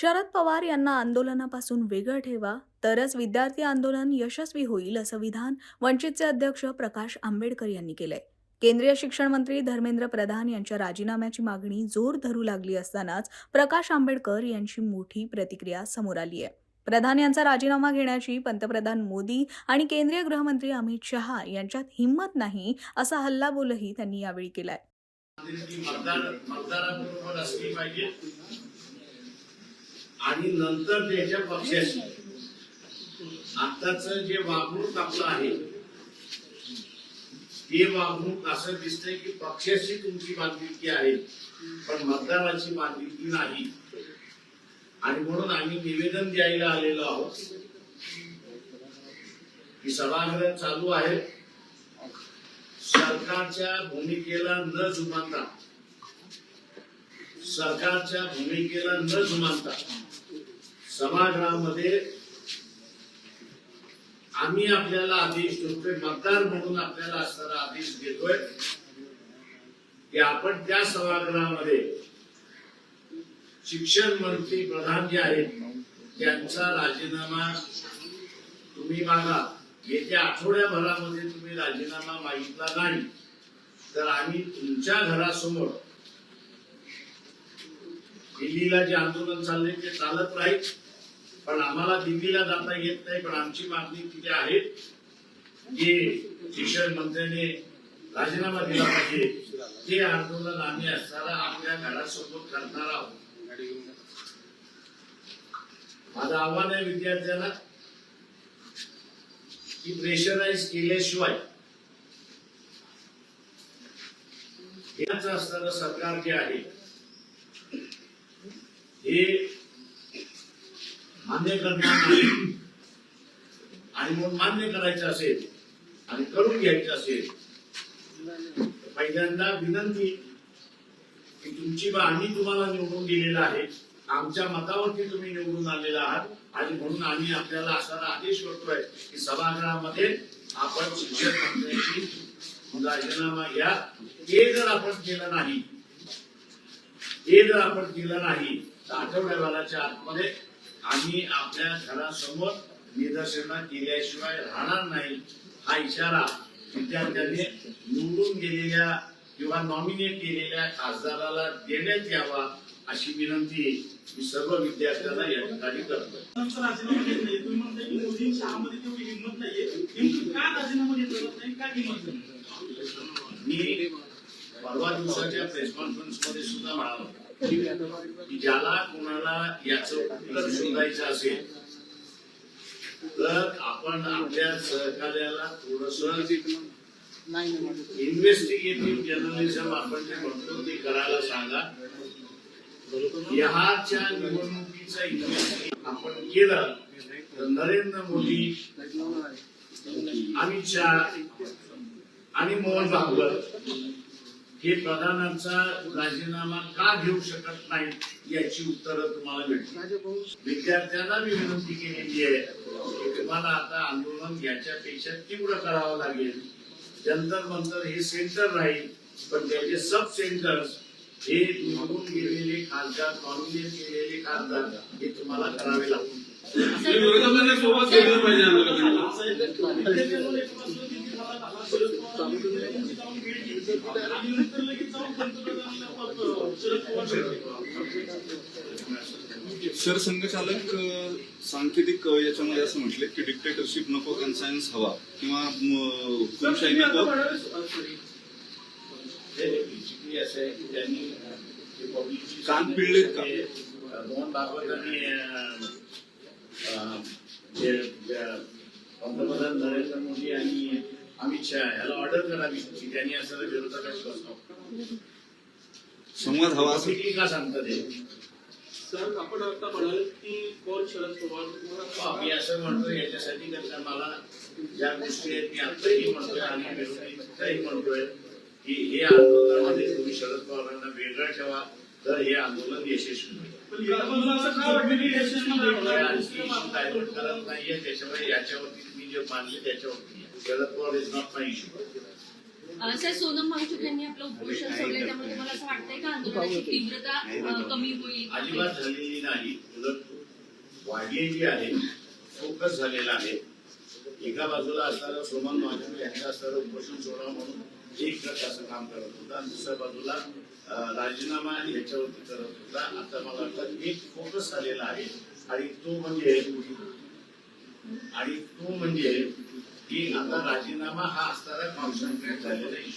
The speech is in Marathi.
शरद पवार यांना आंदोलनापासून वेगळं ठेवा, तरच विद्यार्थी आंदोलन यशस्वी होईल, असं विधान वंचितचे अध्यक्ष प्रकाश आंबेडकर यांनी केलंय. केंद्रीय शिक्षण मंत्री धर्मेंद्र प्रधान यांच्या राजीनाम्याची मागणी जोर धरू लागली असतानाच प्रकाश आंबेडकर यांची मोठी प्रतिक्रिया समोर आली आहे. प्रधान यांचा राजीनामा घेण्याची पंतप्रधान मोदी आणि केंद्रीय गृहमंत्री अमित शहा यांच्यात हिंमत नाही, असा हल्लाबोलही त्यांनी यावेळी केलाय. मतदाराबरोबर असली पाहिजे आणि नंतर त्याच्या पक्षाशी आताच जे वागणूक आपलं आहे ते वागणूक असं दिसतंय की पक्षाशी तुमची बांधिलकी आहे पण मतदाराची बांधिलकी नाही. आणि म्हणून आम्ही निवेदन द्यायला आलेलो आहोत की सभागृह चालू आहे. सरकारच्या भूमिकेला न जुमानता सभागृहामध्ये आम्ही आपल्याला आदेश देतोय, मतदार म्हणून आपल्याला असणारा आदेश देतोय की आपण त्या सभागृहामध्ये शिक्षण मंत्री प्रधान जे आहेत त्यांचा राजीनामा तुम्ही मागा. येत्या आठवड्याभरामध्ये तुम्ही राजीनामा मागितला नाही तर आम्ही तुमच्या घरासमोर दिल्लीला जे आंदोलन चालले ते चालत राहील. पण आम्हाला दिल्लीला जाता येत नाही, पण आमची मागणी तिथे आहे की शिक्षण मंत्र्यांनी राजीनामा दिला पाहिजे. ते आंदोलन आम्ही असताना आपल्या घरासमोर करणार आहोत. माझं आव्हान आहे विद्यार्थ्यांना की प्रेशराईज केल्याशिवाय याच असणारं सरकार जे आहे हे मान्य करणार नाही. आणि म्हणून मान्य करायचं असेल आणि करून घ्यायचं असेल पहिल्यांदा विनंती की तुमची आम्ही तुम्हाला निवडून दिलेला आहे, आमच्या मतावरती तुम्ही निवडून आलेला आहात आणि म्हणून आम्ही आपल्याला असा आदेश करतोय की सभागृहामध्ये आपण शिक्षण मंत्र्यांची राजीनामा घ्या. हे जर आपण केलं नाही तर आठवड्याभराच्या आतमध्ये आम्ही आपल्या घरासमोर निदर्शनं केल्याशिवाय राहणार नाही. हा इशारा विद्यार्थ्यांनी निवडून गेलेल्या किंवा नॉमिनेट केलेल्या खासदाराला देण्यात यावा अशी विनंती मी सर्व विद्यार्थ्यांना या ठिकाणी करतो. मी परवा दिवसाच्या प्रेस कॉन्फरन्स मध्ये सुद्धा म्हणालो की ज्याला कोणाला याचं उत्तर शोधायचं असेल तर आपण आपल्या सहकार्याला थोडस इन्व्हेस्टिगेटिव्ह जर्नलिझम आपण जे म्हणतो ते करायला सांगा. ह्याच्या निवडणुकीचा इन्व्हेस्टिगेशन आपण केलं तर नरेंद्र मोदी, अमित शहा आणि मोहन भागवत हे प्रधानांचा राजीनामा का घेऊ शकत नाही याची उत्तरं तुम्हाला मिळतील. विद्यार्थ्यांना मी विनंती केलेली आहे की तुम्हाला आता आंदोलन याच्यापेक्षा तीव्र करावं लागेल. जंतर मंतर हे सेंटर राहील पण त्याचे सब सेंटर्स हे निवडून गेलेले खासदार, नॉमिनेट केलेले खासदार हे तुम्हाला करावे लागतील. सर, संघचालक सांकेतिक याच्यामध्ये असं म्हटले की डिक्टेटरशिप नको, कन्सायन्स हवा किंवा हुकुमशाही नको. कान पिळलेत का मोहन भागवतांनी पंतप्रधान नरेंद्र मोदी आणि अमित शहा याला ऑर्डर करावी की त्यांनी असं विरोधकांशी बसतो. संवाद हवा असं का सांगतात हे? सर, आपण आता म्हणाले की कोण शरद पवार, मी असं म्हणतोय याच्यासाठी मला ज्या गोष्टी आहेत मी आताही म्हणतोय आणि विरोधीही म्हणतोय की हे आंदोलनामध्ये तुम्ही शरद पवारांना वेगळं ठेवा तर हे आंदोलन यशस्वी होईल. करत नाहीये त्याच्यामुळे याच्यावरती तुम्ही जे मानले त्याच्यावरती Sharad Pawar is not my issue. Sir, Sonam Wangchuk यांनी आपलं उपोषण सोडलंय, त्यामुळे तुम्हाला असं वाटतंय का आंदोलनाची तीव्रता कमी होईल? अजिबात झालेली नाही, उलट वाढलेली आहे, फोकस झालेला आहे. एका बाजूला असणारा सोमन वांगचुक यांचं असणारं उपोषण सोडा म्हणून एक गट असं काम करत होता, आणि दुसऱ्या बाजूला राजीनामा ह्याच्यावरती करत होता. आता मला वाटतं एक फोकस झालेला आहे, आणि तो म्हणजे की आता राजीनामा हा असणारा कॉन्सन्ट्रेट झालेला आहे.